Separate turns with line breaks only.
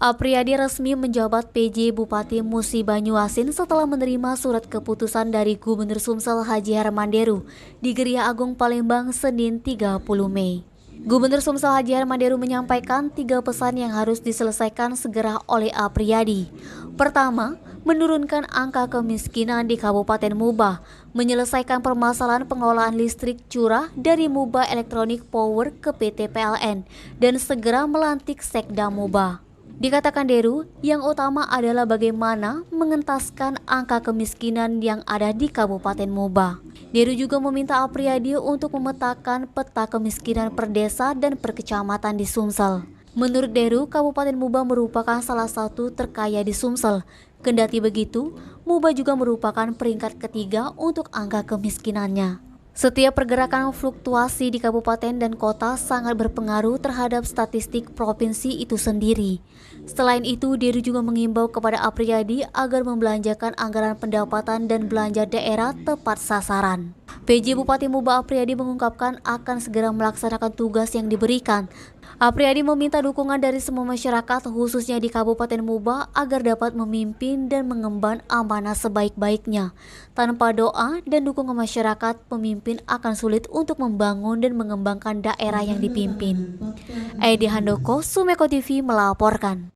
Apriyadi resmi menjabat PJ Bupati Musi Banyuasin setelah menerima surat keputusan dari Gubernur Sumsel Haji Harmanderu di Geria Agung Palembang Senin 30 Mei. Gubernur Sumsel Haji Harmanderu menyampaikan 3 pesan yang harus diselesaikan segera oleh Apriyadi. Pertama, menurunkan angka kemiskinan di Kabupaten Muba, menyelesaikan permasalahan pengolahan listrik curah dari Muba Electronic Power ke PT PLN, dan segera melantik Sekda Muba. Dikatakan Deru, yang utama adalah bagaimana mengentaskan angka kemiskinan yang ada di Kabupaten Muba. Deru juga meminta Apriyadi untuk memetakan peta kemiskinan per desa dan per kecamatan di Sumsel. Menurut Deru, Kabupaten Muba merupakan salah satu terkaya di Sumsel. Kendati begitu, Muba juga merupakan peringkat ketiga untuk angka kemiskinannya. Setiap pergerakan fluktuasi di kabupaten dan kota sangat berpengaruh terhadap statistik provinsi itu sendiri. Selain itu, Deru juga mengimbau kepada Apriyadi agar membelanjakan anggaran pendapatan dan belanja daerah tepat sasaran. PJ Bupati Muba Apriyadi mengungkapkan akan segera melaksanakan tugas yang diberikan. Apriyadi meminta dukungan dari semua masyarakat khususnya di Kabupaten Muba agar dapat memimpin dan mengemban amanah sebaik-baiknya. Tanpa doa dan dukungan masyarakat, pemimpin akan sulit untuk membangun dan mengembangkan daerah yang dipimpin. Edi Handoko, Sumeko TV melaporkan.